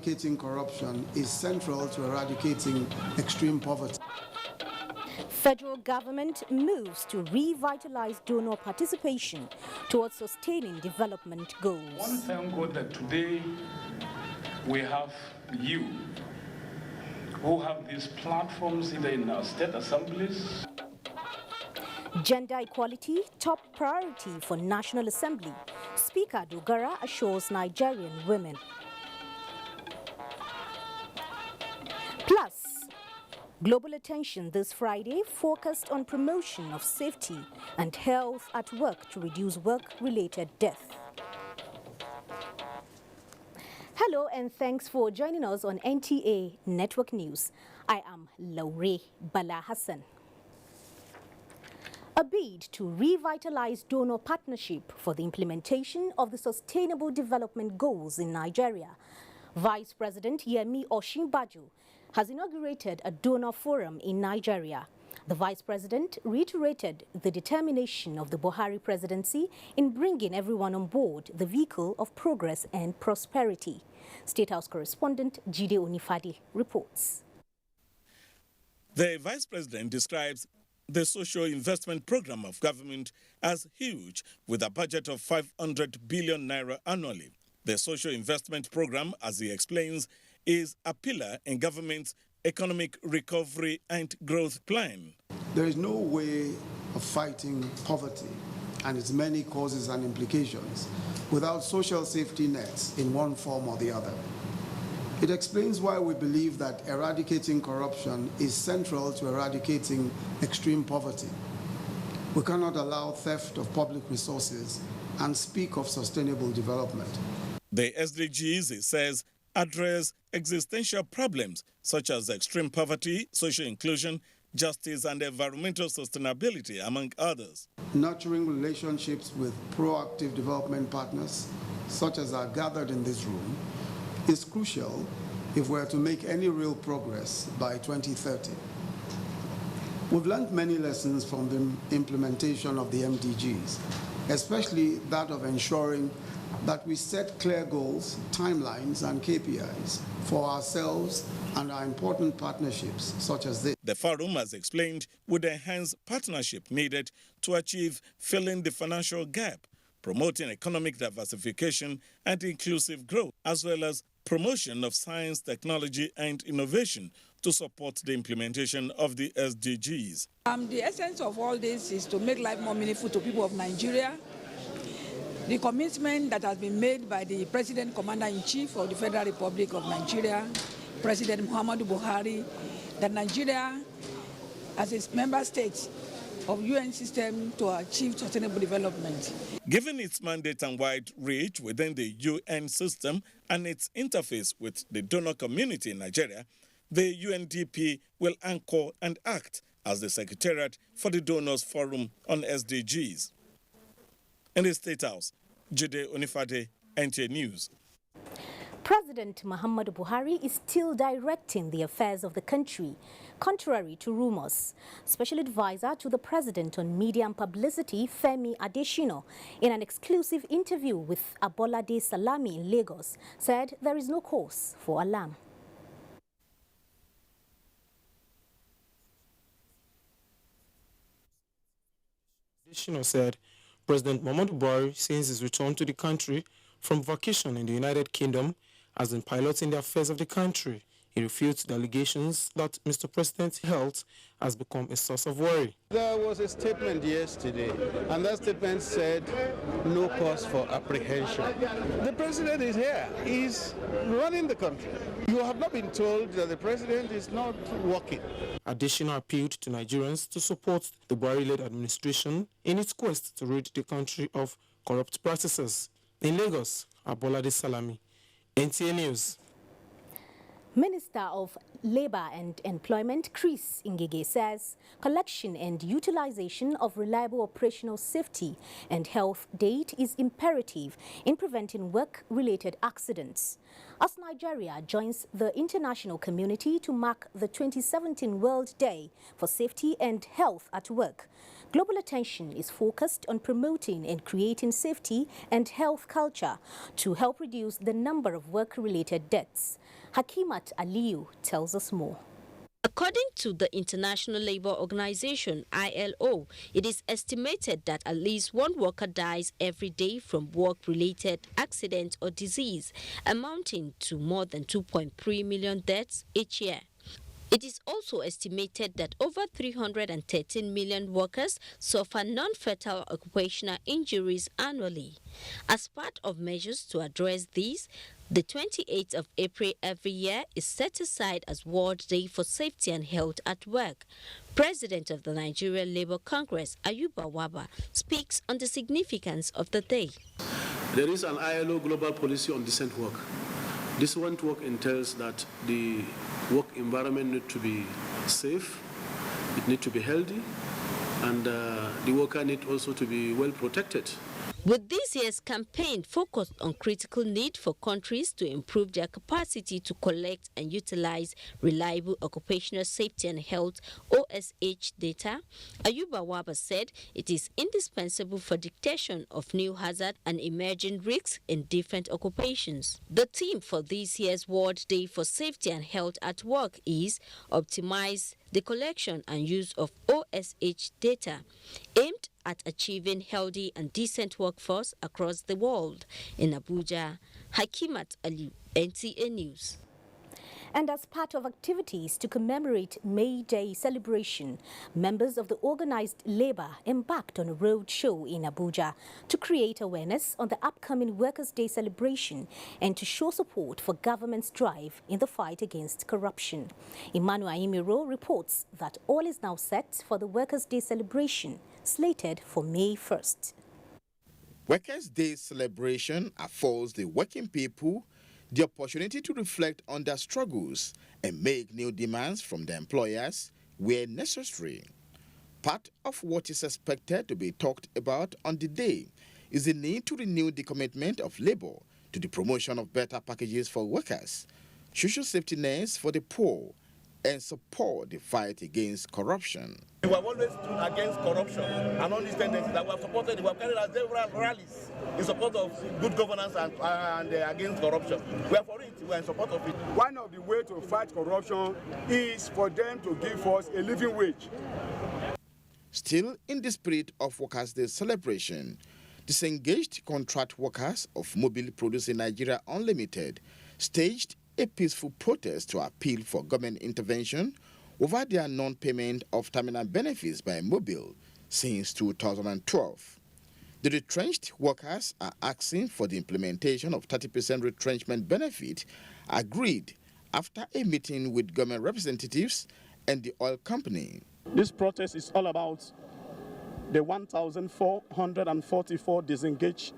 eradicating corruption is central to eradicating extreme poverty. Federal government moves to revitalize donor participation towards sustaining development goals. I want to thank God that today we have you who have these platforms either in our state assemblies. Gender equality, top priority for National Assembly. Speaker Dogara assures Nigerian women. Plus, global attention this Friday focused on promotion of safety and health at work to reduce work-related death. Hello and thanks for joining us on NTA Network News. I am Laure Bala Hassan. A bid to revitalize donor partnership for the implementation of the Sustainable Development Goals in Nigeria. Vice President Yemi Osinbajo has inaugurated a donor forum in Nigeria. The Vice President reiterated the determination of the Buhari presidency in bringing everyone on board the vehicle of progress and prosperity. State House correspondent Jide Onifade reports. The Vice President describes the social investment program of government as huge, with a budget of 500 billion naira annually. The social investment program, as he explains, is a pillar in government's economic recovery and growth plan. There is no way of fighting poverty and its many causes and implications without social safety nets in one form or the other. It explains why we believe that eradicating corruption is central to eradicating extreme poverty. We cannot allow theft of public resources and speak of sustainable development. The SDGs, he says, address existential problems such as extreme poverty, social inclusion, justice and environmental sustainability, among others. Nurturing relationships with proactive development partners, such as are gathered in this room, is crucial if we're to make any real progress by 2030. We've learned many lessons from the implementation of the MDGs, especially that of ensuring that we set clear goals, timelines, and KPIs for ourselves and our important partnerships such as this. The forum, as explained, would enhance partnership needed to achieve filling the financial gap, promoting economic diversification and inclusive growth, as well as promotion of science, technology, and innovation to support the implementation of the SDGs. The essence of all this is to make life more meaningful to people of Nigeria. The commitment that has been made by the President Commander-in-Chief of the Federal Republic of Nigeria, President Muhammadu Buhari, that Nigeria, as a member state of UN system, to achieve sustainable development. Given its mandate and wide reach within the UN system and its interface with the donor community in Nigeria, the UNDP will anchor and act as the Secretariat for the Donors Forum on SDGs. In the State House, Jide Onifade, NTA News. President Muhammadu Buhari is still directing the affairs of the country, contrary to rumors. Special advisor to the president on media and publicity, Femi Adesina, in an exclusive interview with Abolade Salami in Lagos, said there is no cause for alarm. Adesina said President Muhammadu Buhari, since his return to the country from vacation in the United Kingdom, has been piloting the affairs of the country. He refutes the allegations that Mr. President's health has become a source of worry. There was a statement yesterday, and that statement said no cause for apprehension. The president is here. He's running the country. You have not been told that the president is not working. Additional appealed to Nigerians to support the Buhari-led administration in its quest to rid the country of corrupt practices. In Lagos, Abolade Salami, NTA News. Minister of Labour and Employment, Chris Ngige, says collection and utilization of reliable operational safety and health data is imperative in preventing work-related accidents. As Nigeria joins the international community to mark the 2017 World Day for Safety and Health at Work, global attention is focused on promoting and creating safety and health culture to help reduce the number of work-related deaths. Hakimat Aliyu tells us more. According to the International Labour Organization, ILO, it is estimated that at least one worker dies every day from work-related accident or disease, amounting to more than 2.3 million deaths each year. It is also estimated that over 313 million workers suffer non-fatal occupational injuries annually. As part of measures to address these, the 28th of April every year is set aside as World Day for Safety and Health at Work. President of the Nigerian Labour Congress, Ayuba Waba, speaks on the significance of the day. There is an ILO global policy on decent work. Decent work entails that the work environment needs to be safe, it needs to be healthy, and the worker needs also to be well protected. With this year's campaign focused on critical need for countries to improve their capacity to collect and utilize reliable occupational safety and health (OSH) data, Ayuba Waba said it is indispensable for detection of new hazards and emerging risks in different occupations. The theme for this year's World Day for Safety and Health at Work is Optimize the collection and use of OSH data, aimed at achieving healthy and decent workforce across the world. In Abuja, Hakimat Ali, NTA News. And as part of activities to commemorate May Day celebration, members of the organized labor embarked on a road show in Abuja to create awareness on the upcoming Workers' Day celebration and to show support for government's drive in the fight against corruption. Emmanuel Imiro reports that all is now set for the Workers' Day celebration, slated for May 1st. Workers' Day celebration affords the working people the opportunity to reflect on their struggles and make new demands from their employers where necessary. Part of what is expected to be talked about on the day is the need to renew the commitment of labor to the promotion of better packages for workers, social safety nets for the poor, and support the fight against corruption. We have always stood against corruption and all these tendencies that we have supported. We have carried out several rallies in support of good governance and against corruption. We are for it. We are in support of it. One of the ways to fight corruption is for them to give us a living wage. Still in the spirit of Workers' Day celebration, disengaged contract workers of Mobile Producing Nigeria Unlimited staged a peaceful protest to appeal for government intervention over their non-payment of terminal benefits by Mobile since 2012. The retrenched workers are asking for the implementation of 30% retrenchment benefit agreed after a meeting with government representatives and the oil company. This protest is all about the 1,444 disengaged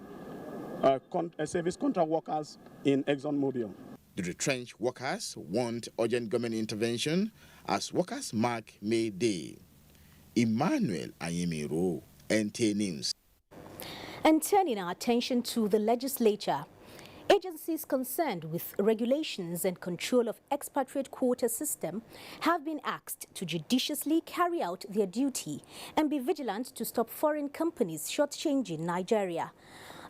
service contract workers in ExxonMobil. The retrenched workers want urgent government intervention as workers mark May Day. Emmanuel Ayemiro, NTA News. And turning our attention to the legislature, agencies concerned with regulations and control of expatriate quota system have been asked to judiciously carry out their duty and be vigilant to stop foreign companies shortchanging Nigeria.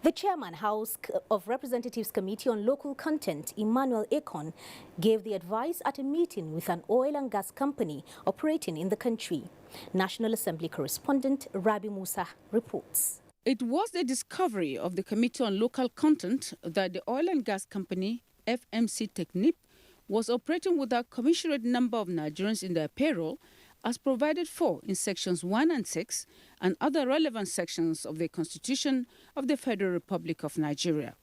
The chairman, House of Representatives Committee on Local Content, Emmanuel Ekon, gave the advice at a meeting with an oil and gas company operating in the country. National Assembly correspondent Rabi Musa reports. It was the discovery of the Committee on Local Content that the oil and gas company, FMC Technip, was operating with a commensurate number of Nigerians in their payroll as provided for in Sections 1 and 6 and other relevant sections of the Constitution of the Federal Republic of Nigeria.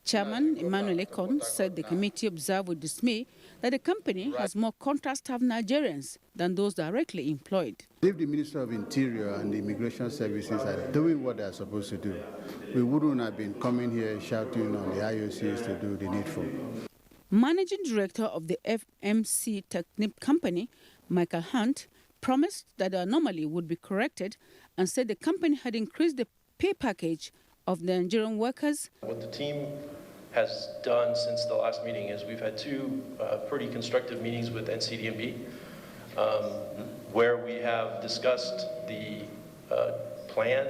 Chairman Emmanuel Ekon said the committee observed with dismay that the company has more contract staff Nigerians than those directly employed. If the Minister of Interior and the Immigration Services are doing what they are supposed to do, we wouldn't have been coming here shouting on the IOCs to do the needful. Managing Director of the FMC Technip Company, Michael Hunt, promised that the anomaly would be corrected and said the company had increased the pay package of the Nigerian workers. What the team has done since the last meeting is we've had two pretty constructive meetings with NCDMB where we have discussed the plan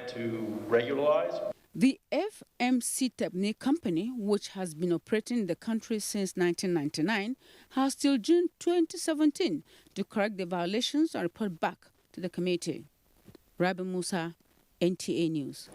to regularize. The FMC Technip Company, which has been operating in the country since 1999, has till June 2017 to correct the violations and report back to the committee. Rabi Musa, NTA News.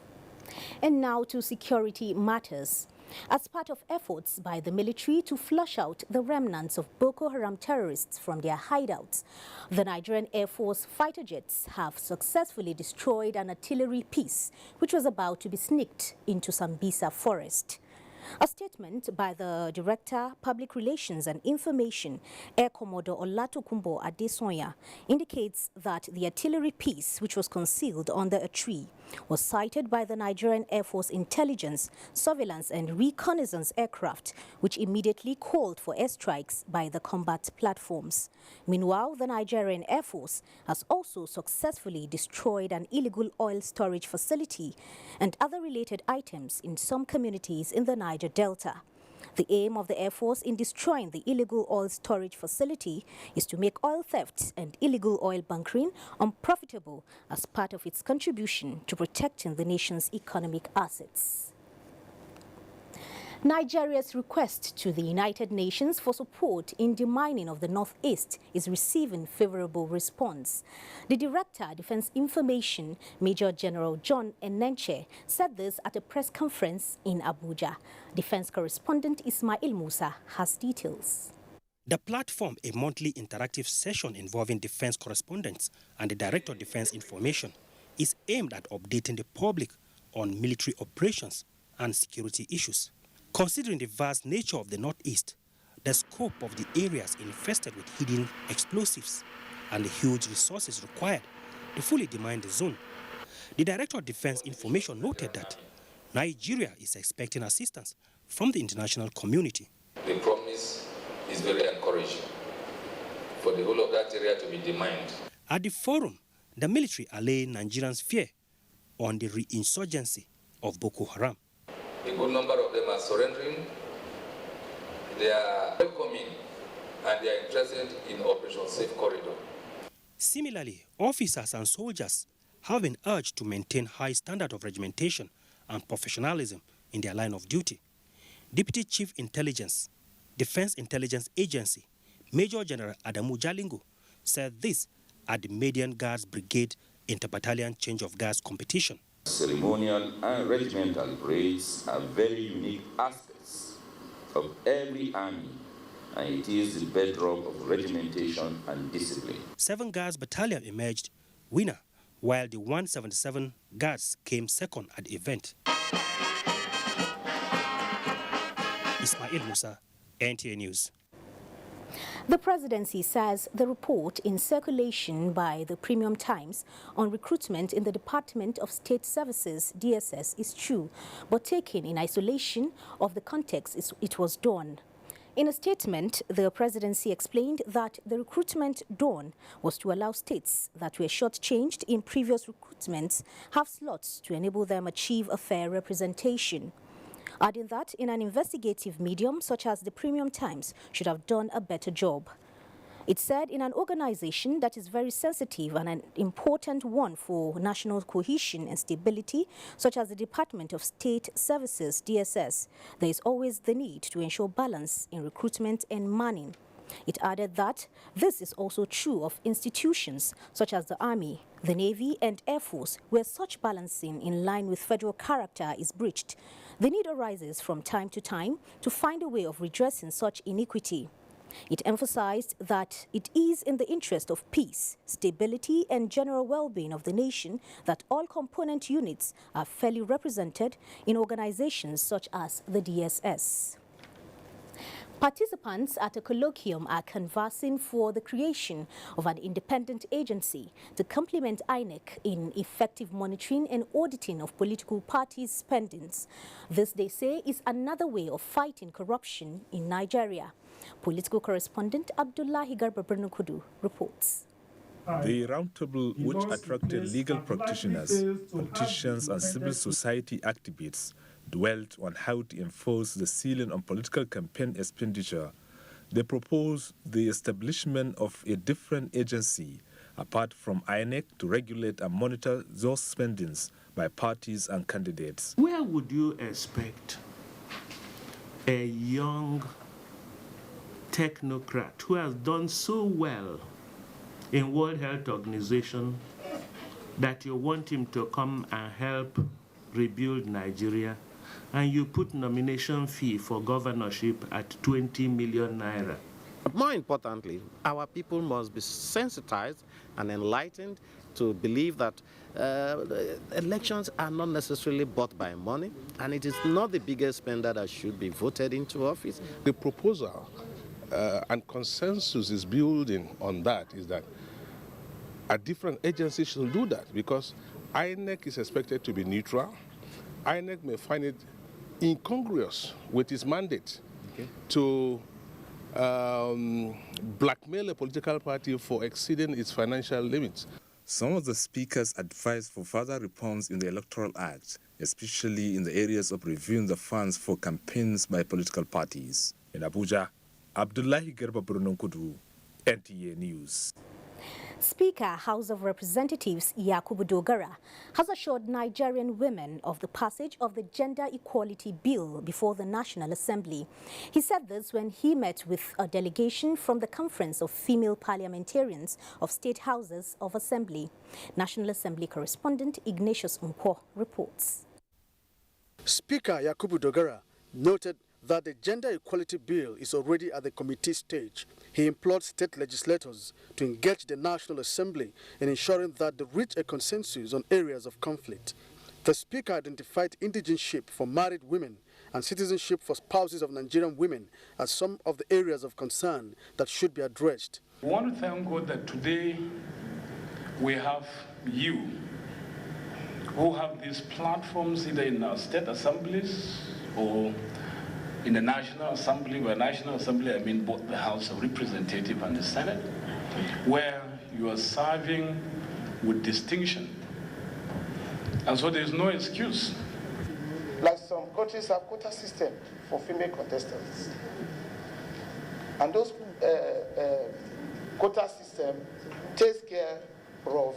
And now to security matters. As part of efforts by the military to flush out the remnants of Boko Haram terrorists from their hideouts, the Nigerian Air Force fighter jets have successfully destroyed an artillery piece which was about to be sneaked into Sambisa forest. A statement by the Director, Public Relations and Information, Air Commodore Olatokunbo Adesonya, indicates that the artillery piece, which was concealed under a tree, was sighted by the Nigerian Air Force intelligence, surveillance and reconnaissance aircraft, which immediately called for airstrikes by the combat platforms. Meanwhile, the Nigerian Air Force has also successfully destroyed an illegal oil storage facility and other related items in some communities in the Niger Delta. The aim of the Air Force in destroying the illegal oil storage facility is to make oil thefts and illegal oil bunkering unprofitable as part of its contribution to protecting the nation's economic assets. Nigeria's request to the United Nations for support in demining of the Northeast is receiving favorable response. The Director, Defense Information, Major General John Enenche, said this at a press conference in Abuja. Defense correspondent Ismail Musa has details. The platform, a monthly interactive session involving defense correspondents and the Director of Defense Information, is aimed at updating the public on military operations and security issues. Considering the vast nature of the Northeast, the scope of the areas infested with hidden explosives, and the huge resources required to fully demine the zone, the Director of Defense Information noted that Nigeria is expecting assistance from the international community. The promise is very encouraging for the whole of that area to be demined. At the forum, the military allayed Nigerians' fear on the reinsurgency of Boko Haram. A good number of them are surrendering. They are welcoming and they are interested in Operation Safe Corridor. Similarly, officers and soldiers have been urged to maintain high standard of regimentation and professionalism in their line of duty. Deputy Chief Intelligence, Defense Intelligence Agency, Major General Adamu Jalingo, said this at the Median Guards Brigade Inter-Battalion Change of Guards competition. Ceremonial and regimental parades are very unique aspects of every army, and it is the bedrock of regimentation and discipline. 7 Guards Battalion emerged winner, while the 177 Guards came second at the event. Ismail Musa, NTA News. The presidency says the report in circulation by the Premium Times on recruitment in the Department of State Services, DSS, is true, but taken in isolation of the context it was done. In a statement, the presidency explained that the recruitment done was to allow states that were shortchanged in previous recruitments have slots to enable them achieve a fair representation. Adding that in an investigative medium such as the Premium Times should have done a better job. It said in an organization that is very sensitive and an important one for national cohesion and stability, such as the Department of State Services, DSS, there is always the need to ensure balance in recruitment and manning. It added that this is also true of institutions such as the Army, the Navy and Air Force, where such balancing in line with federal character is breached. The need arises from time to time to find a way of redressing such iniquity. It emphasized that it is in the interest of peace, stability and general well-being of the nation that all component units are fairly represented in organizations such as the DSS. Participants at a colloquium are canvassing for the creation of an independent agency to complement INEC in effective monitoring and auditing of political parties' spendings. This, they say, is another way of fighting corruption in Nigeria. Political correspondent Abdullahi Garba Bernukudu reports. The roundtable, which attracted legal practitioners, politicians and civil society activists, dwelt on how to enforce the ceiling on political campaign expenditure. They proposed the establishment of a different agency, apart from INEC, to regulate and monitor those spendings by parties and candidates. Where would you expect a young technocrat who has done so well in World Health Organization that you want him to come and help rebuild Nigeria, and you put nomination fee for governorship at 20 million naira? More importantly, our people must be sensitized and enlightened to believe that elections are not necessarily bought by money, and it is not the biggest spender that should be voted into office. The proposal and consensus is building on that is that a different agency should do that, because INEC is expected to be neutral. INEC may find it incongruous with its mandate to blackmail a political party for exceeding its financial limits. Some of the speakers advised for further reforms in the Electoral Act, especially in the areas of reviewing the funds for campaigns by political parties. In Abuja, Abdullahi Garba Bernukudu, NTA News. Speaker, House of Representatives Yakubu Dogara has assured Nigerian women of the passage of the Gender Equality Bill before the National Assembly. He said this when he met with a delegation from the Conference of Female Parliamentarians of State Houses of Assembly. National Assembly correspondent Ignatius Nkwo reports. Speaker Yakubu Dogara noted that the Gender Equality Bill is already at the committee stage. He implored state legislators to engage the National Assembly in ensuring that they reach a consensus on areas of conflict. The Speaker identified indigenship for married women and citizenship for spouses of Nigerian women as some of the areas of concern that should be addressed. We want to thank God that today we have you who have these platforms either in our state assemblies or in the National Assembly. By National Assembly, I mean both the House of Representatives and the Senate, where you are serving with distinction. And so there's no excuse. Like some countries have quota system for female contestants. And those quota system takes care of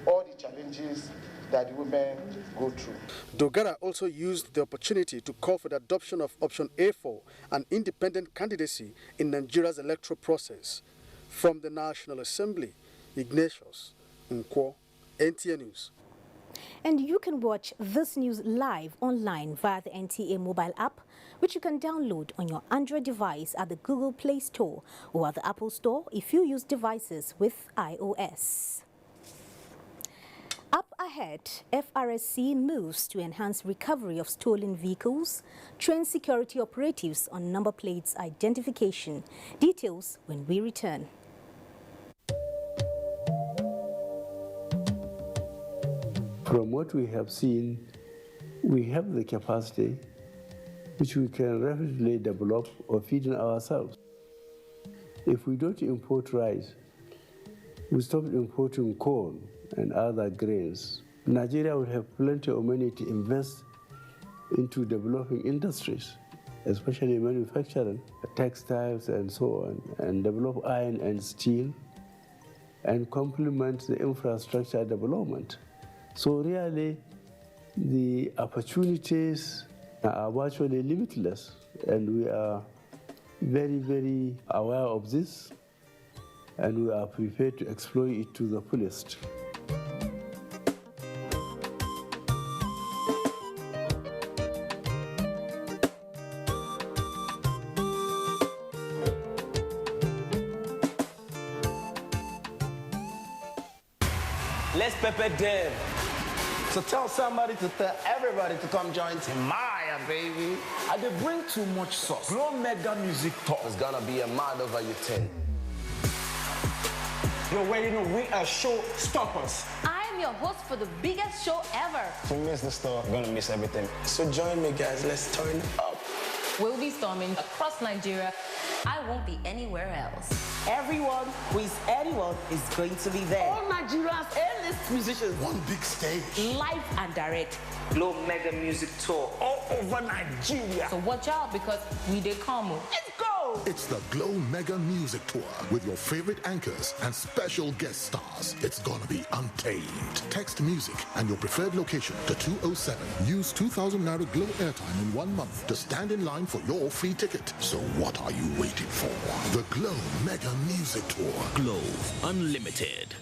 all the challenges that the women go through. Dogara also used the opportunity to call for the adoption of Option A4, an independent candidacy in Nigeria's electoral process. From the National Assembly, Ignatius Nkwo, NTA News. And you can watch this news live online via the NTA mobile app, which you can download on your Android device at the Google Play Store or at the Apple Store if you use devices with iOS. Up ahead, FRSC moves to enhance recovery of stolen vehicles, train security operatives on number plates identification. Details when we return. From what we have seen, we have the capacity which we can rapidly develop or feed in ourselves. If we don't import rice, we stop importing corn and other grains, Nigeria will have plenty of money to invest into developing industries, especially manufacturing, textiles and so on, and develop iron and steel, and complement the infrastructure development. So really, the opportunities are virtually limitless, and we are very, very aware of this, and we are prepared to exploit it to the fullest. Let's pepper them. So tell somebody to tell everybody to come join my fire, baby. I they bring too much sauce. Glow Mega Music Tour. It's gonna be a mad over your 10. Yo, well, you know, we are show stoppers. I'm your host for the biggest show ever. If we miss the store, we're gonna miss everything. So join me, guys. Let's turn up. We'll be storming across Nigeria. I won't be anywhere else. Everyone who is anyone is going to be there. All Nigeria's A-list musicians. One big stage. Live and direct. Glow Mega Music Tour all over Nigeria. So watch out because we dey come. Let's go! It's the Glow Mega Music Tour with your favorite anchors and special guest stars. It's gonna be untamed. Text music and your preferred location to 207. Use 2,000 Naira Glow airtime in 1 month to stand in line for your free ticket. So what are you waiting for? The Glow Mega Music Tour. Glow Unlimited.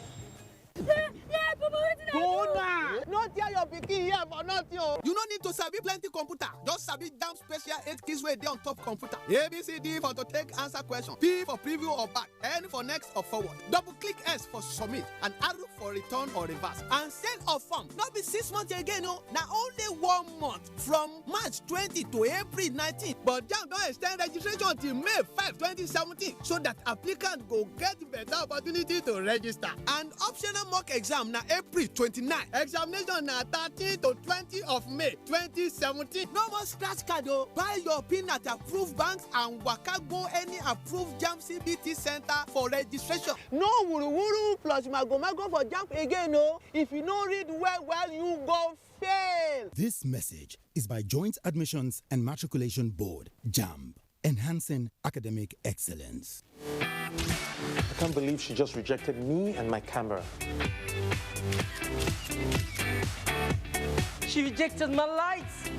Go now! Not hear your pikin here for nothing. You don't need to sabi plenty computer. Just sabi damn special 8 keys wey dey on top computer. A, B, C, D for to take answer question. P for preview or back. N for next or forward. Double click S for submit. And arrow for return or reverse. And send or form. Not be 6 months again, no. Now only 1 month. From March 20 to April 19. But jam don't extend registration till May 5, 2017. So that applicant go get better opportunity to register. And optional mock exam na April 29. Examination na 13 to 20 of May 2017. No more scratch card though. Buy your pin at approved banks and waka go any approved JAMB CBT center for registration. No wuru plus mago for jump again, no. If you don't read well, you go fail. This message is by Joint Admissions and Matriculation Board, JAMB, enhancing academic excellence. I can't believe she just rejected me and my camera. She rejected my lights.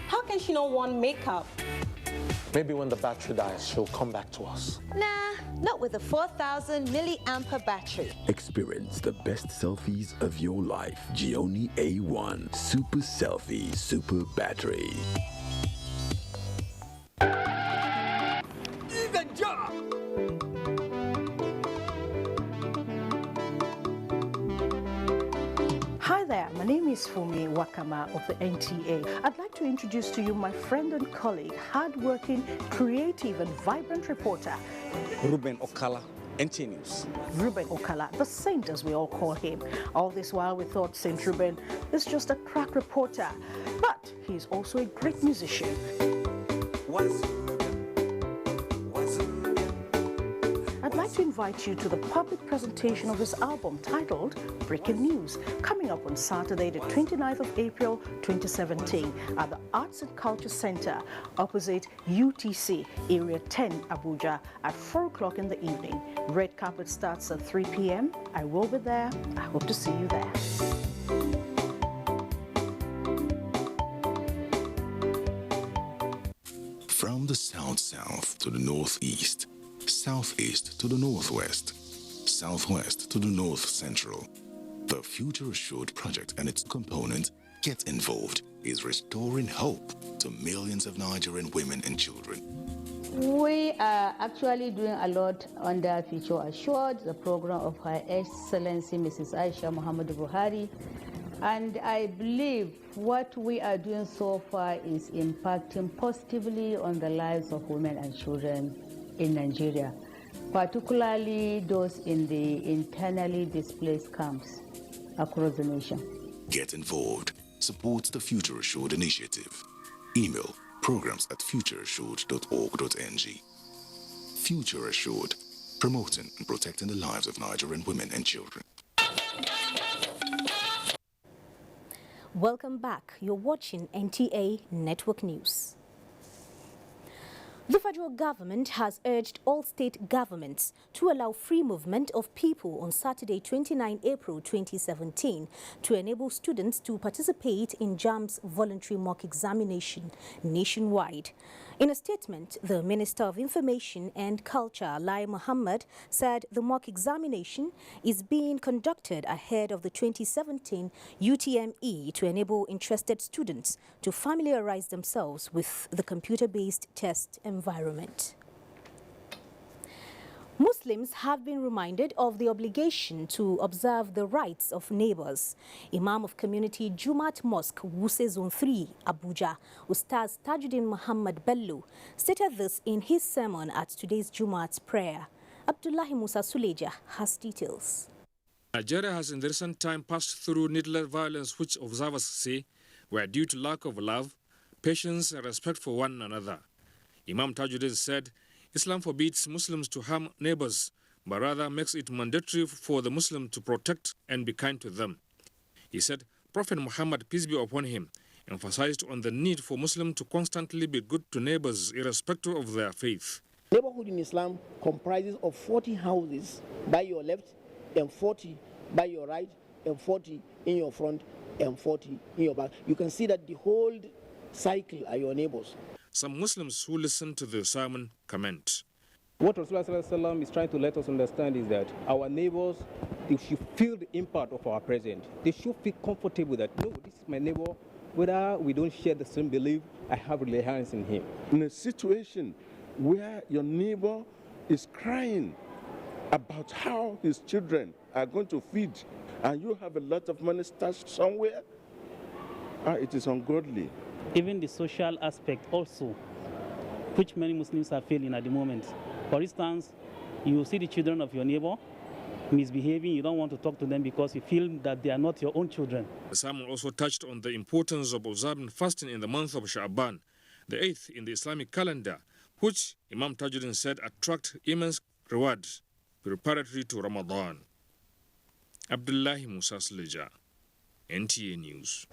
How can she not want makeup? Maybe when the battery dies, she'll come back to us. Nah, not with a 4,000 milliampere battery. Experience the best selfies of your life. Gioni A1 Super Selfie Super Battery. Hi there, my name is Fumi Wakama of the NTA. I'd like to introduce to you my friend and colleague, hardworking, creative and vibrant reporter, Ruben Okala, NTA News. Ruben Okala, the saint as we all call him. All this while we thought Saint Ruben is just a crack reporter, but he's also a great musician. I'd like to invite you to the public presentation of his album titled Breaking News, coming up on Saturday, the 29th of April, 2017 at the Arts and Culture Center opposite UTC, Area 10, Abuja at 4 o'clock in the evening. Red carpet starts at 3 p.m. I will be there. I hope to see you there. From the south to the northeast, southeast to the northwest, southwest to the north central, the Future Assured project and its component, Get Involved, is restoring hope to millions of Nigerian women and children. We are actually doing a lot under Future Assured, the program of Her Excellency Mrs. Aisha Muhammadu Buhari. And I believe what we are doing so far is impacting positively on the lives of women and children in Nigeria, particularly those in the internally displaced camps across the nation. Get Involved supports the Future Assured initiative. Email programs@futureassured.org.ng. Future Assured, promoting and protecting the lives of Nigerian women and children. Welcome back. You're watching NTA Network News. The federal government has urged all state governments to allow free movement of people on Saturday, 29 April 2017 to enable students to participate in JAMB's voluntary mock examination nationwide. In a statement, the Minister of Information and Culture, Lai Mohammed, said the mock examination is being conducted ahead of the 2017 UTME to enable interested students to familiarize themselves with the computer-based test environment. Muslims Muslims have been reminded of the obligation to observe the rights of neighbors. Imam of Community Jumat Mosque, Wuse Zone 3, Abuja, Ustaz Tajuddin Muhammad Bello, stated this in his sermon at today's Jumat prayer. Abdullahi Musa Suleja has details. Nigeria has in the recent time passed through needless violence which observers say were due to lack of love, patience and respect for one another. Imam Tajuddin said, Islam forbids Muslims to harm neighbors, but rather makes it mandatory for the Muslim to protect and be kind to them. He said, Prophet Muhammad, peace be upon him, emphasized on the need for Muslims to constantly be good to neighbors irrespective of their faith. Neighborhood in Islam comprises of 40 houses by your left and 40 by your right and 40 in your front and 40 in your back. You can see that the whole cycle are your neighbors. Some Muslims who listen to the sermon comment. What Rasulullah is trying to let us understand is that our neighbors, they should feel the impact of our presence. They should feel comfortable that, no, this is my neighbor. Whether we don't share the same belief, I have reliance in him. In a situation where your neighbor is crying about how his children are going to feed, and you have a lot of money stashed somewhere, it is ungodly. Even the social aspect also, which many Muslims are feeling at the moment. For instance, you see the children of your neighbor misbehaving, you don't want to talk to them because you feel that they are not your own children. The sermon also touched on the importance of observing fasting in the month of Sha'ban, the 8th in the Islamic calendar, which Imam Tajuddin said attract immense rewards preparatory to Ramadan. Abdullahi Musa Sleja, NTA News.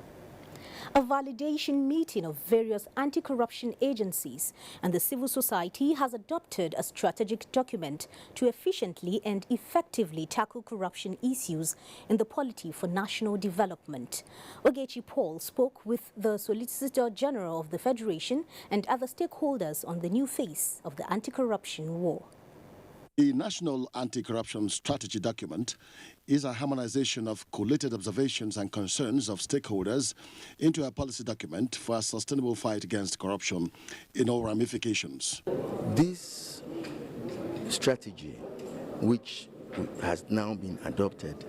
A validation meeting of various anti-corruption agencies and the civil society has adopted a strategic document to efficiently and effectively tackle corruption issues in the polity for national development. Ogechi Paul spoke with the Solicitor General of the Federation and other stakeholders on the new face of the anti-corruption war. The National Anti-Corruption Strategy document is a harmonization of collated observations and concerns of stakeholders into a policy document for a sustainable fight against corruption in all ramifications. This strategy, which has now been adopted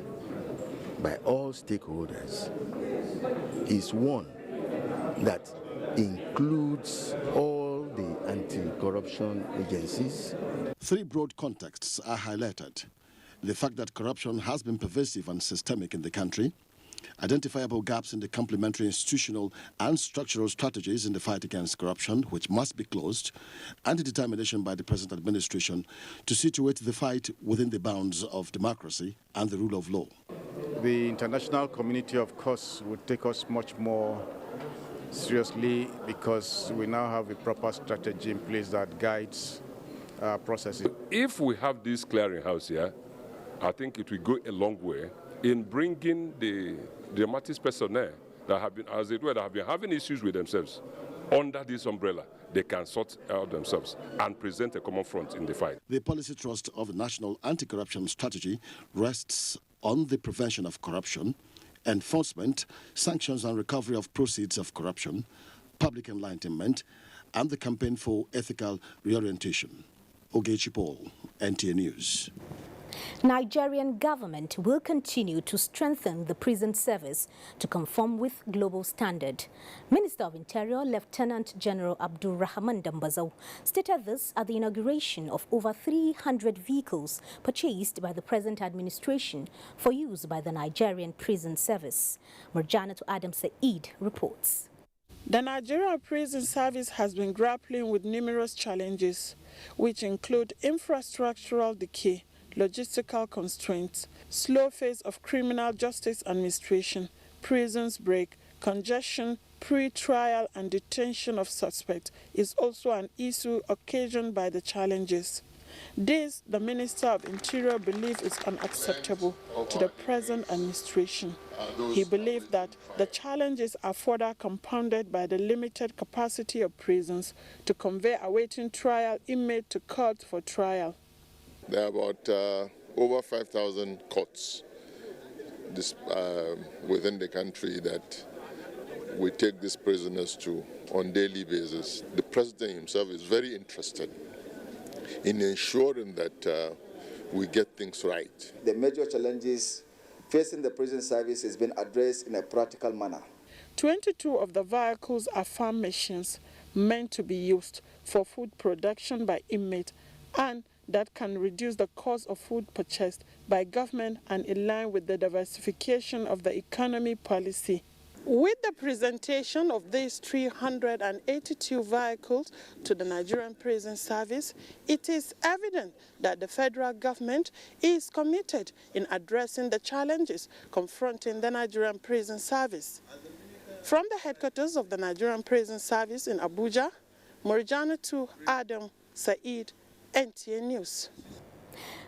by all stakeholders, is one that includes all the anti-corruption agencies. Three broad contexts are highlighted. The fact that corruption has been pervasive and systemic in the country, identifiable gaps in the complementary institutional and structural strategies in the fight against corruption, which must be closed, and the determination by the present administration to situate the fight within the bounds of democracy and the rule of law. The international community, of course, would take us much more seriously because we now have a proper strategy in place that guides our processes. If we have this clearinghouse here, I think it will go a long way in bringing the dramatics personnel that have been, as it were, that have been having issues with themselves under this umbrella. They can sort out themselves and present a common front in the fight. The policy thrust of the National Anti-Corruption Strategy rests on the prevention of corruption, enforcement, sanctions and recovery of proceeds of corruption, public enlightenment, and the campaign for ethical reorientation. Ogechi Paul, NTA News. Nigerian government will continue to strengthen the prison service to conform with global standard. Minister of Interior Lieutenant General Abdul Rahman Dambazau stated this at the inauguration of over 300 vehicles purchased by the present administration for use by the Nigerian prison service. Marjana Adam Saeed reports. The Nigerian prison service has been grappling with numerous challenges, which include infrastructural decay, logistical constraints, slow phase of criminal justice administration, prisons break, congestion, pre-trial and detention of suspects is also an issue occasioned by the challenges. This, the Minister of Interior believes is unacceptable to the present administration. He believed that the challenges are further compounded by the limited capacity of prisons to convey awaiting trial inmate to court for trial. There are about over 5,000 courts within the country that we take these prisoners to on a daily basis. The President himself is very interested in ensuring that we get things right. The major challenges facing the prison service has been addressed in a practical manner. 22 of the vehicles are farm machines meant to be used for food production by inmates and that can reduce the cost of food purchased by government and in line with the diversification of the economy policy. With the presentation of these 382 vehicles to the Nigerian Prison Service, it is evident that the federal government is committed in addressing the challenges confronting the Nigerian Prison Service. From the headquarters of the Nigerian Prison Service in Abuja, Morijana to Adam Said, NTA News.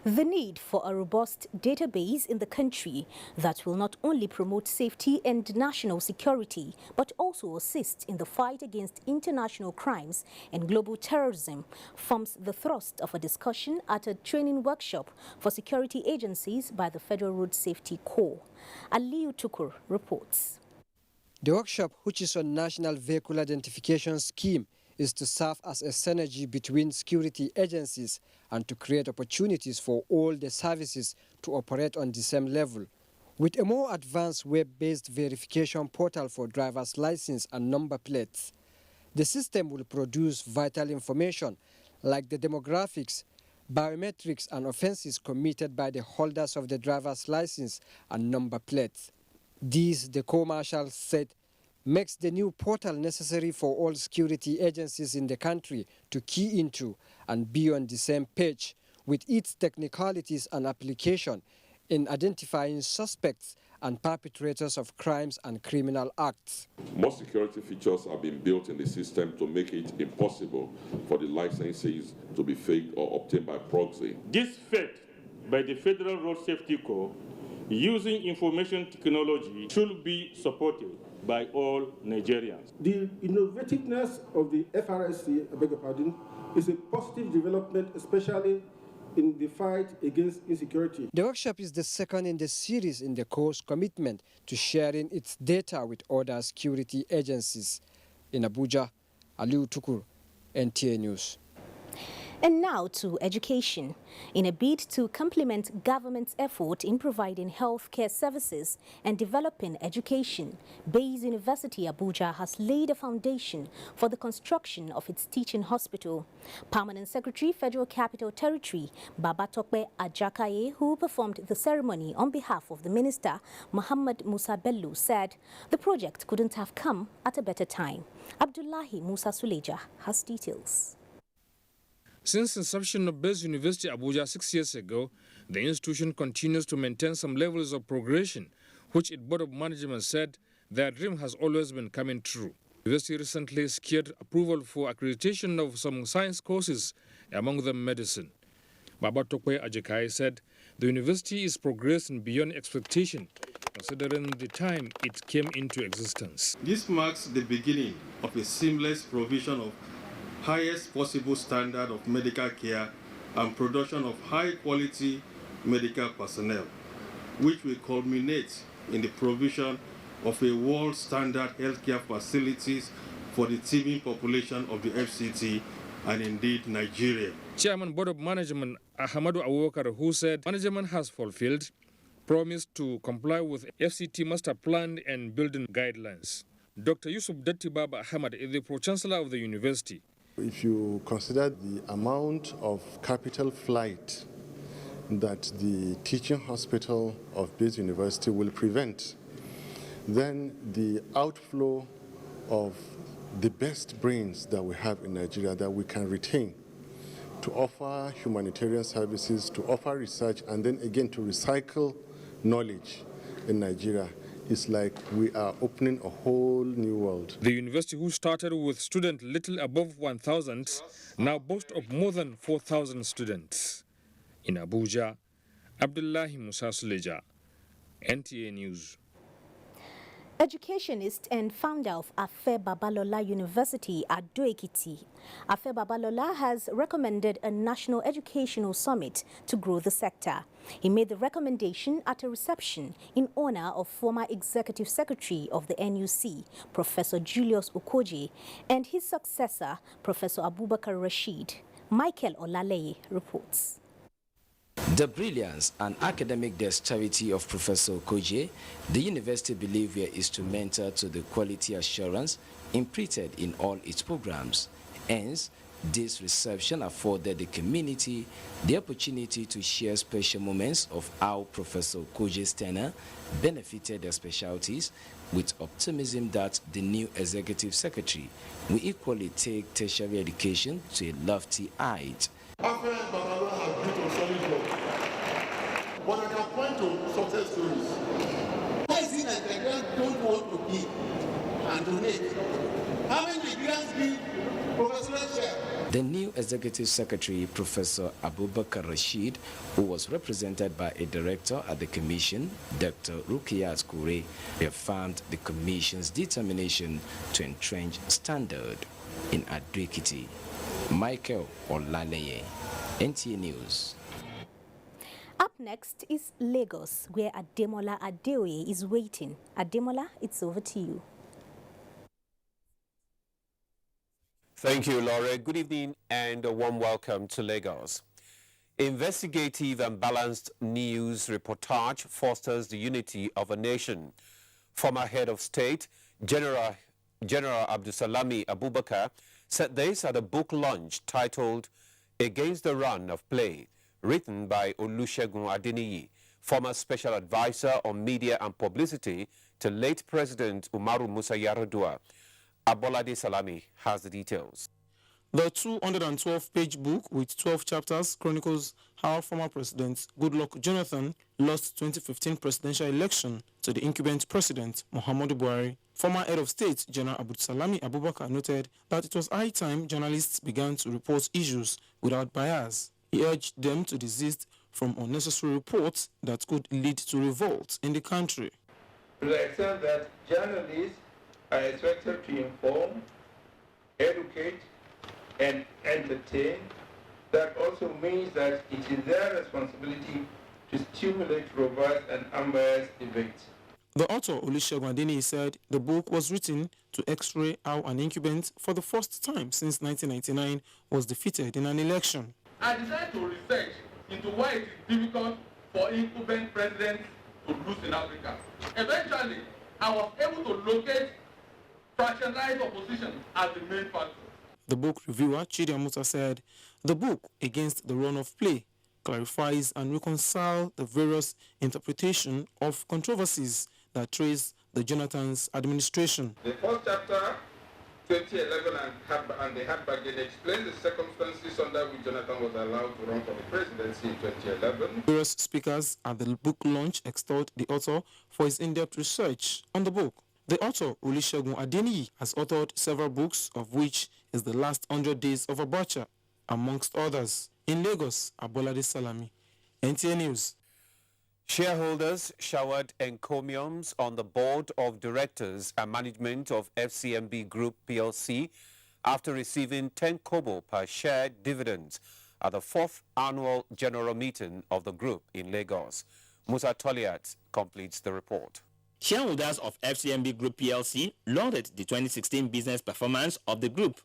The need for a robust database in the country that will not only promote safety and national security, but also assist in the fight against international crimes and global terrorism forms the thrust of a discussion at a training workshop for security agencies by the Federal Road Safety Corps. Aliyu Tukur reports. The workshop, which is on National Vehicle Identification Scheme, is to serve as a synergy between security agencies and to create opportunities for all the services to operate on the same level. With a more advanced web-based verification portal for driver's license and number plates, the system will produce vital information like the demographics, biometrics and offenses committed by the holders of the driver's license and number plates. This, the co-marshal said, makes the new portal necessary for all security agencies in the country to key into and be on the same page with its technicalities and application in identifying suspects and perpetrators of crimes and criminal acts. More security features have been built in the system to make it impossible for the licenses to be faked or obtained by proxy. This fact by the Federal Road Safety Corps using information technology should be supported by all Nigerians. The innovativeness of the FRSC, I beg your pardon, is a positive development, especially in the fight against insecurity. The workshop is the second in the series in the Corps' commitment to sharing its data with other security agencies. In Abuja, Aliu Tukur, NTA News. And now to education. In a bid to complement government's effort in providing healthcare services and developing education, Bayes University Abuja has laid a foundation for the construction of its teaching hospital. Permanent Secretary, Federal Capital Territory, Babatokpe Ajakaye, who performed the ceremony on behalf of the minister, Muhammad Musa Bello, said the project couldn't have come at a better time. Abdullahi Musa Suleja has details. Since inception of Bayes University Abuja 6 years ago, the institution continues to maintain some levels of progression, which its board of management said their dream has always been coming true. The university recently secured approval for accreditation of some science courses, among them medicine. Babatokwe Ajekai said the university is progressing beyond expectation, considering the time it came into existence. This marks the beginning of a seamless provision of highest possible standard of medical care and production of high-quality medical personnel, which will culminate in the provision of a world-standard healthcare facilities for the teeming population of the FCT and indeed Nigeria. Chairman Board of Management Ahmadu Awokar, who said management has fulfilled, promised to comply with FCT master plan and building guidelines. Dr. Yusuf Dattibaba Ahmad is the Pro-Chancellor of the university. If you consider the amount of capital flight that the teaching hospital of Bayes University will prevent, then the outflow of the best brains that we have in Nigeria that we can retain to offer humanitarian services, to offer research, and then again to recycle knowledge in Nigeria, it's like we are opening a whole new world. The university, who started with students little above 1,000, now boasts of more than 4,000 students. In Abuja, Abdullahi Musa Suleja, NTA News. Educationist and founder of Afe Babalola University at Ado-Ekiti, Afe Babalola has recommended a national educational summit to grow the sector. He made the recommendation at a reception in honor of former Executive Secretary of the NUC, Professor Julius Okoje, and his successor, Professor Abubakar Rashid. Michael Olaleye reports. The brilliance and academic dexterity of Professor Okoje, the university believes were instrumental to the quality assurance imprinted in all its programs. Hence, this reception afforded the community the opportunity to share special moments of how Professor Okoje's tenure benefited their specialties, with optimism that the new executive secretary will equally take tertiary education to a lofty height. After Babalola has built on solid rock, but I can point to success stories. Why is it that Nigerians don't want to give and donate? How many Nigerians give professional share? The new executive secretary, Professor Abubakar Rashid, who was represented by a director at the commission, Dr. Rukiat Kure, reaffirmed the commission's determination to entrench standard in Adrikiti. Michael Olaleye, NTA News. Up next is Lagos, where Ademola Adeoye is waiting. Ademola, it's over to you. Thank you, Laura. Good evening and a warm welcome to Lagos. Investigative and balanced news reportage fosters the unity of a nation. Former head of state, General Abdusalami Abubakar, said this at a book launch titled Against the Run of Play, written by Olusegun Adeniyi, former special advisor on media and publicity to late President Umaru Musa Yar'Adua. Abolade Salami has the details. The 212-page book with 12 chapters chronicles how former President Goodluck Jonathan lost 2015 presidential election to the incumbent president Muhammadu Buhari. Former head of state General Abdusalami Abubakar noted that it was high time journalists began to report issues without bias. He urged them to desist from unnecessary reports that could lead to revolt in the country. To the extent that journalists are expected to inform, educate, and entertain, that also means that it is their responsibility to stimulate robust and unbiased debate. The author, Olusegun Adeniyi, said the book was written to x-ray how an incumbent, for the first time since 1999, was defeated in an election. I decided to research into why it is difficult for incumbent presidents to lose in Africa. Eventually, I was able to locate fractionalized opposition as the main factor. The book reviewer, Chidi Amusa, said the book Against the Run of Play clarifies and reconciles the various interpretations of controversies that trace the Jonathan's administration. The first chapter, 2011 and the hard bargain, explains the circumstances under which Jonathan was allowed to run for the presidency in 2011. Various speakers at the book launch extolled the author for his in-depth research on the book. The author, Olusegun Adeniyi, has authored several books, of which is The Last 100 Days of Abacha, amongst others. In Lagos, Abolade Salami, NTA News. Shareholders showered encomiums on the board of directors and management of FCMB Group PLC after receiving 10 kobo per share dividends at the 4th annual general meeting of the group in Lagos. Musa Toliat completes the report. Shareholders of FCMB Group PLC lauded the 2016 business performance of the group.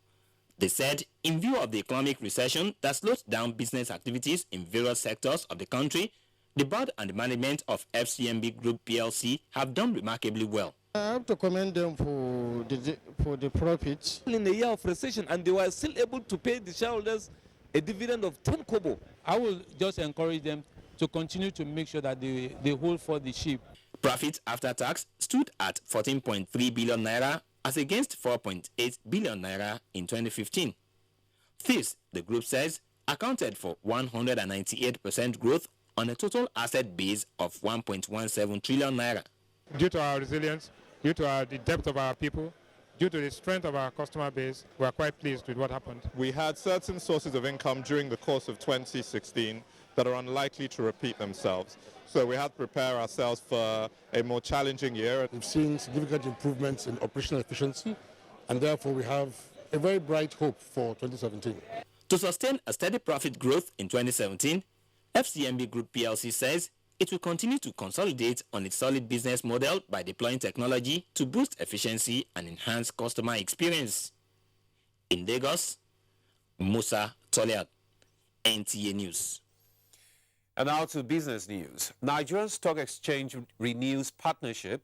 They said, in view of the economic recession that slowed down business activities in various sectors of the country, the board and the management of FCMB Group PLC have done remarkably well. I have to commend them for the profits. In a year of recession, and they were still able to pay the shareholders a dividend of 10 kobo. I will just encourage them to continue to make sure that they hold for the ship. Profit after tax stood at 14.3 billion naira as against 4.8 billion naira in 2015. This, the group says, accounted for 198% growth on a total asset base of 1.17 trillion naira. Due to our resilience, due to the depth of our people, due to the strength of our customer base, we are quite pleased with what happened. We had certain sources of income during the course of 2016 that are unlikely to repeat themselves. So we had to prepare ourselves for a more challenging year. We've seen significant improvements in operational efficiency, and therefore we have a very bright hope for 2017. To sustain a steady profit growth in 2017, FCMB Group PLC says it will continue to consolidate on its solid business model by deploying technology to boost efficiency and enhance customer experience. In Lagos, Musa Toliat, NTA News. And now to business news. Nigerian Stock Exchange renews partnership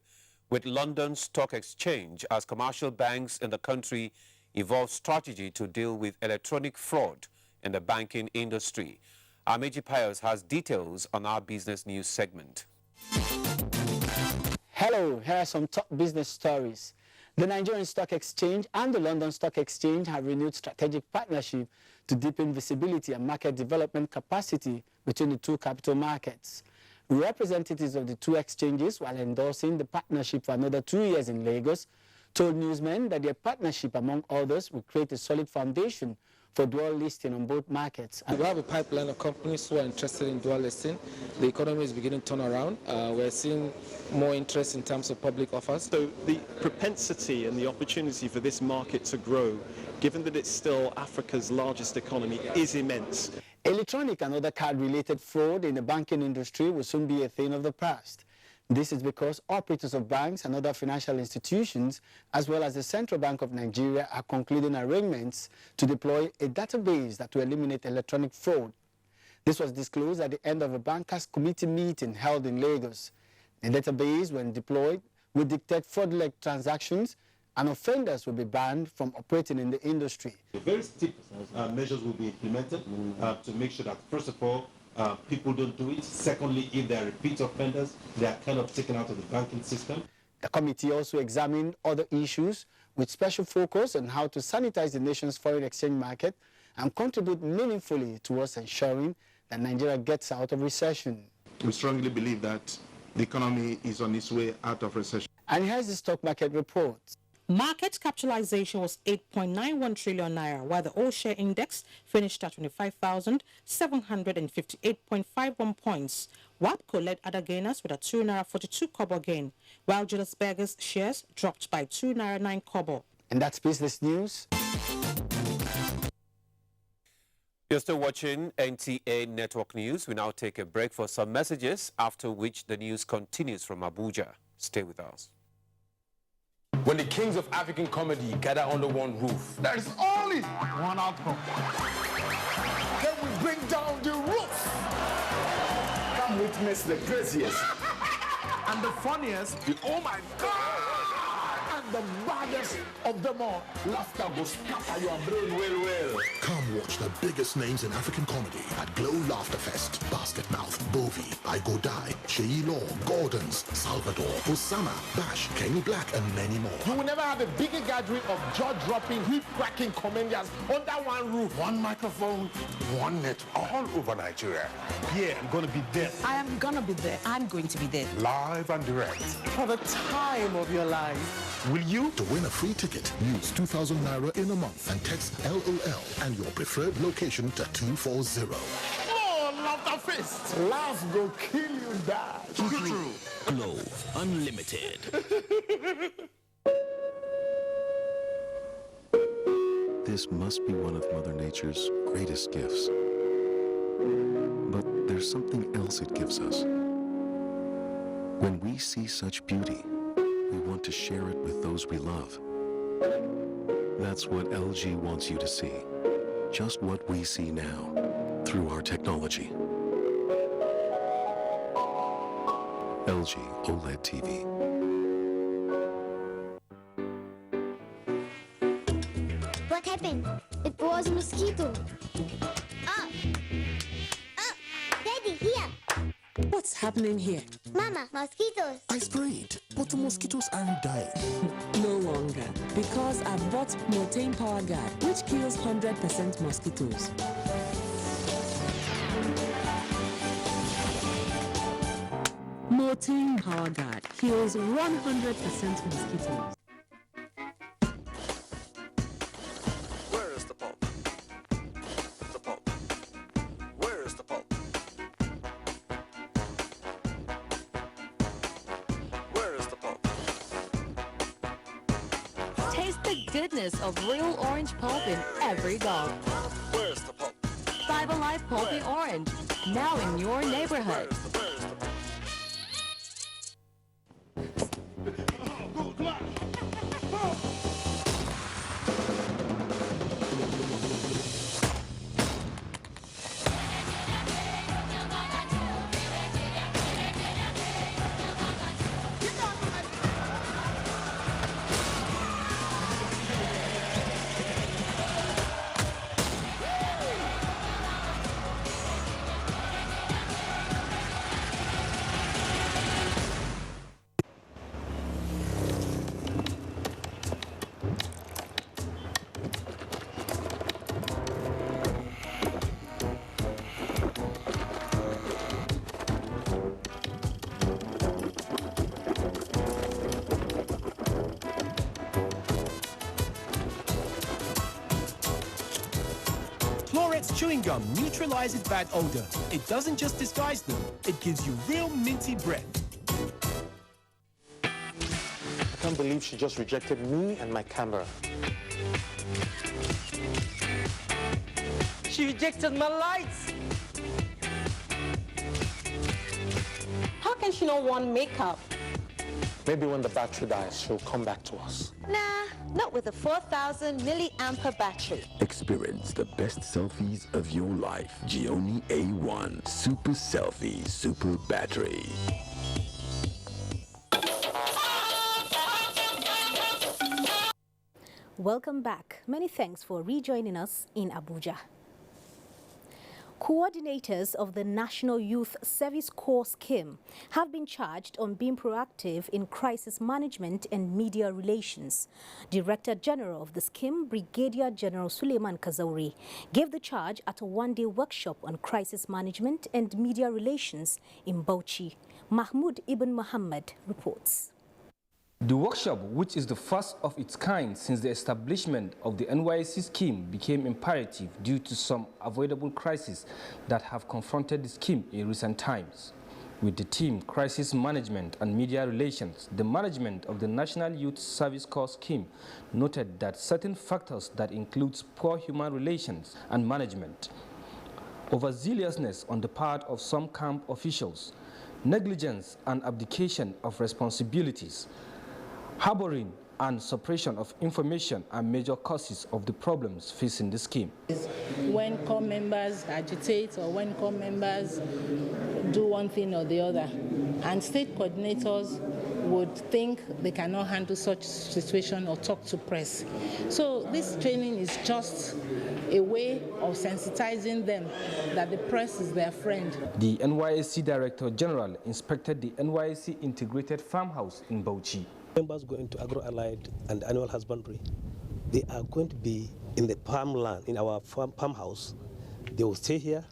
with London Stock Exchange as commercial banks in the country evolve strategy to deal with electronic fraud in the banking industry. Ameji Pius has details on our business news segment. Hello, here are some top business stories. The Nigerian Stock Exchange and the London Stock Exchange have renewed strategic partnership to deepen visibility and market development capacity between the two capital markets. Representatives of the two exchanges, while endorsing the partnership for another 2 years in Lagos, told newsmen that their partnership, among others, will create a solid foundation for dual listing on both markets. We have a pipeline of companies who are interested in dual listing. The economy is beginning to turn around. We're seeing more interest in terms of public offers. So the propensity and the opportunity for this market to grow, given that it's still Africa's largest economy, is immense. Electronic and other card-related fraud in the banking industry will soon be a thing of the past. This is because operators of banks and other financial institutions, as well as the Central Bank of Nigeria, are concluding arrangements to deploy a database that will eliminate electronic fraud. This was disclosed at the end of a bankers' committee meeting held in Lagos. The database, when deployed, will detect fraudulent transactions, and offenders will be banned from operating in the industry. Very steep measures will be implemented to make sure that, first of all, people don't do it. Secondly, if they are repeat offenders, they are kind of taken out of the banking system. The committee also examined other issues with special focus on how to sanitize the nation's foreign exchange market and contribute meaningfully towards ensuring that Nigeria gets out of recession. We strongly believe that the economy is on its way out of recession. And here's the stock market report. Market capitalization was 8.91 trillion naira, while the all-share index finished at 25,758.51 points. WAPCO led other gainers with a 2 naira 42 kobo gain, while Julius Berger's shares dropped by 2 naira 9 kobo. And that's business news. You're still watching NTA Network News. We now take a break for some messages, after which the news continues from Abuja. Stay with us. When the kings of African comedy gather under one roof, there is only one outcome. Then we bring down the roof. Come witness the craziest and the funniest, the oh my God, and the baddest of them all. Laughter will scatter your brain well. Come watch the biggest names in African comedy at Glow Laughter Fest. Basket Mouth, Bovi, I Go Die, Sheyi Law, Gordons, Salvador, Osama, Bash, Kenny Black, and many more. You will never have a bigger gathering of jaw-dropping, whip-cracking comedians under one roof. One microphone, one network, all over Nigeria. Yeah, I'm going to be there. I am going to be there. I'm going to be there. Live and direct. For the time of your life. Will you? To win a free ticket, use 2,000 naira in a month and text LOL and your preferred location to 240. Oh, Laughter Fest. Laugh go kill you, die. True. Glow Unlimited. This must be one of Mother Nature's greatest gifts. But there's something else it gives us. When we see such beauty, we want to share it with those we love. That's what LG wants you to see. Just what we see now, through our technology. LG OLED TV. What happened? It was a mosquito. Daddy, here. What's happening here? Mama, mosquitoes. I sprayed, but the mosquitoes aren't dying. No longer, because I've bought Motain Power Guard, which kills 100% mosquitoes. Motain Power Guard kills 100% mosquitoes. Where is the pulp? The pulp. Where is the pulp? Where is the pulp? Taste the goodness of real orange pulp in every gulp. Where is the pulp? Five Alive Pulpy Orange, now in your neighborhood. This chewing gum neutralizes bad odor. It doesn't just disguise them, it gives you real minty breath. I can't believe she just rejected me and my camera. She rejected my lights. How can she not want makeup? Maybe when the battery dies, she'll come back to us. Nah, not with a 4,000 milliampere battery. Experience the best selfies of your life. Gioni A1 Super Selfie Super Battery. Welcome back. Many thanks for rejoining us in Abuja. Coordinators of the National Youth Service Corps scheme have been charged on being proactive in crisis management and media relations. Director General of the scheme, Brigadier General Suleiman Kazauri, gave the charge at a one-day workshop on crisis management and media relations in Bauchi. Mahmoud Ibn Muhammad reports. The workshop, which is the first of its kind since the establishment of the NYSC scheme, became imperative due to some avoidable crises that have confronted the scheme in recent times. With the team Crisis Management and Media Relations, the management of the National Youth Service Corps scheme noted that certain factors that includes poor human relations and management, overzealousness on the part of some camp officials, negligence and abdication of responsibilities, harboring and suppression of information are major causes of the problems facing the scheme. When corps members agitate or when corps members do one thing or the other, and state coordinators would think they cannot handle such situation or talk to press. So this training is just a way of sensitizing them that the press is their friend. The NYSC Director General inspected the NYSC Integrated Farmhouse in Bauchi. Members going to agro-allied and annual husbandry, they are going to be in the farmland, in our farmhouse. They will stay here,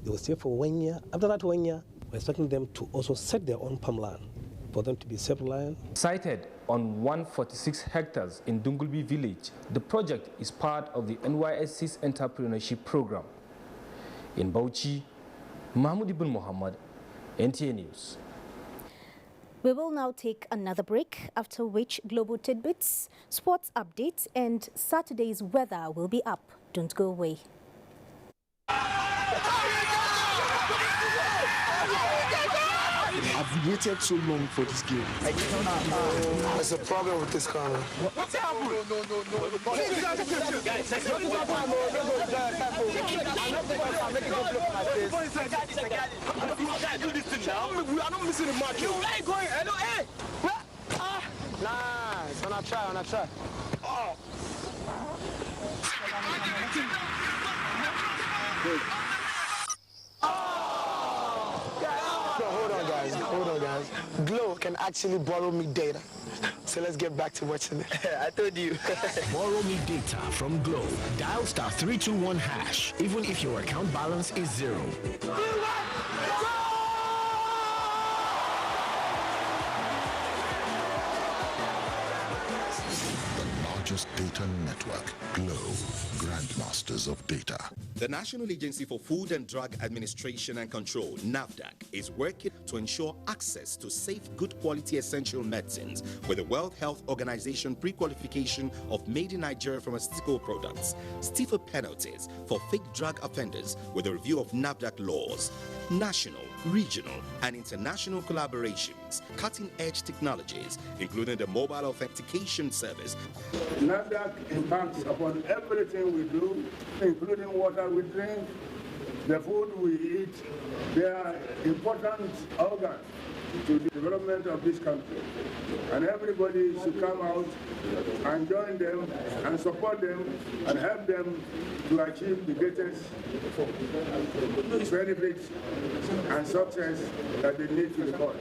they will stay for 1 year. After that 1 year, we're expecting them to also set their own farmland for them to be self-reliant. Sited on 146 hectares in Dungulbi village, the project is part of the NYSC's entrepreneurship program. In Bauchi, Mahmoud Ibn Muhammad, NTA News. We will now take another break, after which global tidbits, sports updates, and Saturday's weather will be up. Don't go away. I've waited so long for this game. There's a problem with this car. What's happening? No. Guys, do this thing now. We are not missing the match. You like going? Hello, hey. Nice. Wanna try. Oh. Hold on, guys. Glow can actually borrow me data. So let's get back to watching it. I told you. Borrow me data from Glow. Dial *321#, even if your account balance is 0. Largest data network, Glow, grandmasters of data. The National Agency for Food and Drug Administration and Control, NAFDAC, is working to ensure access to safe, good quality essential medicines with the World Health Organization pre-qualification of made in Nigeria pharmaceutical products, stiffer penalties for fake drug offenders with a review of NAFDAC laws, national, regional, and international collaborations, cutting-edge technologies, including the mobile authentication service. NAFDAC impacts upon everything we do, including water we drink, the food we eat. They are important organs to the development of this country. And everybody should come out and join them and support them and help them to achieve the greatest benefits and success that they need to record.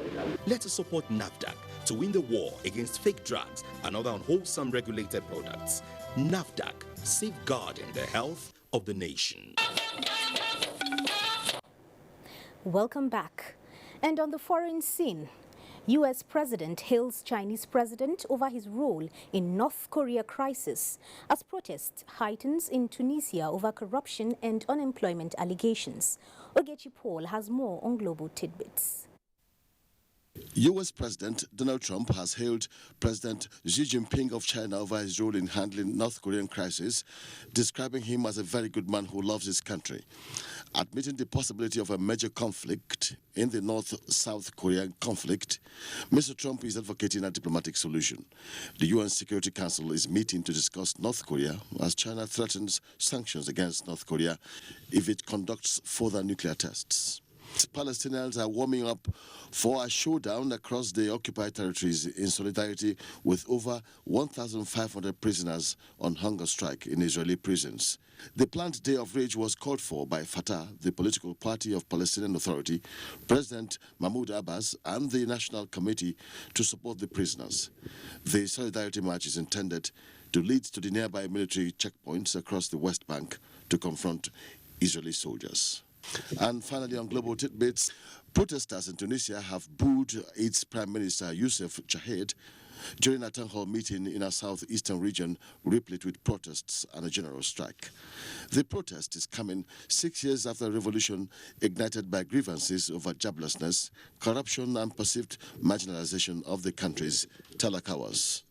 Let us support NAFDAC to win the war against fake drugs and other unwholesome regulated products. NAFDAC, safeguarding the health of the nation. Welcome back. And on the foreign scene, U.S. President hails Chinese President over his role in North Korea crisis as protest heightens in Tunisia over corruption and unemployment allegations. Ogechi Paul has more on Global Tidbits. U.S. President Donald Trump has hailed President Xi Jinping of China over his role in handling North Korean crisis, describing him as a very good man who loves his country. Admitting the possibility of a major conflict in the North-South Korean conflict, Mr. Trump is advocating a diplomatic solution. The UN Security Council is meeting to discuss North Korea as China threatens sanctions against North Korea if it conducts further nuclear tests. Palestinians are warming up for a showdown across the occupied territories in solidarity with over 1,500 prisoners on hunger strike in Israeli prisons. The planned day of rage was called for by Fatah, the political party of Palestinian Authority, President Mahmoud Abbas, and the National Committee to support the prisoners. The solidarity march is intended to lead to the nearby military checkpoints across the West Bank to confront Israeli soldiers. And finally, on Global Tidbits, protesters in Tunisia have booed its Prime Minister Youssef Chahed during a town hall meeting in a southeastern region replete with protests and a general strike. The protest is coming 6 years after a revolution ignited by grievances over joblessness, corruption and perceived marginalization of the country's talakawas.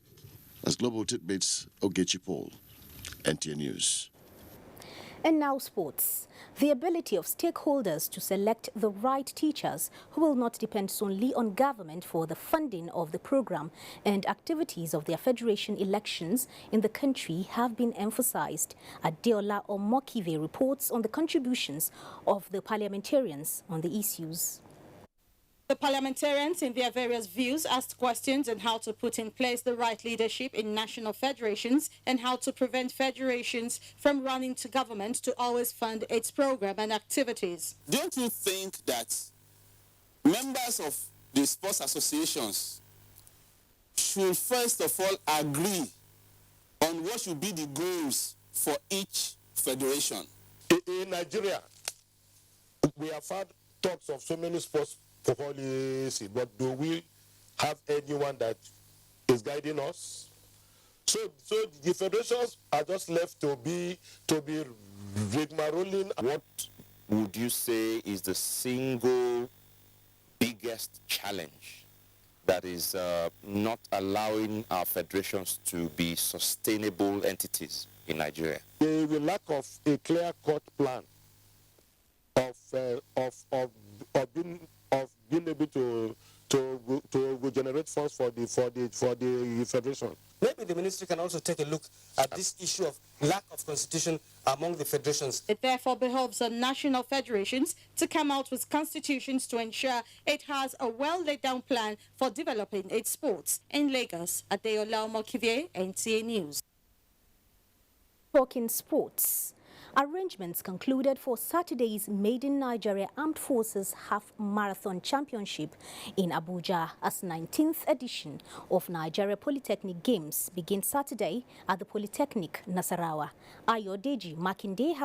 As Global Tidbits, Ogechi Paul, NTA News. And now sports. The ability of stakeholders to select the right teachers who will not depend solely on government for the funding of the program and activities of their federation elections in the country have been emphasized. Adeola Omokive reports on the contributions of the parliamentarians on the issues. The parliamentarians, in their various views, asked questions on how to put in place the right leadership in national federations and how to prevent federations from running to government to always fund its program and activities. Don't you think that members of the sports associations should first of all agree on what should be the goals for each federation? In Nigeria, we have had talks of so many sports policy, but do we have anyone that is guiding us? So the federations are just left to be rigmaroling. What would you say is the single biggest challenge that is not allowing our federations to be sustainable entities in Nigeria? The lack of a clear-cut plan of being able to generate funds for the federation. Maybe the ministry can also take a look at this issue of lack of constitution among the federations. It therefore behoves on national federations to come out with constitutions to ensure it has a well laid down plan for developing its sports. In Lagos, Adeola Omokive, NTA News. Talking sports. Arrangements concluded for Saturday's Maiden Nigeria Armed Forces Half Marathon Championship in Abuja as 19th edition of Nigeria Polytechnic Games begins Saturday at the Polytechnic Nasarawa. Ayodeji Makinde has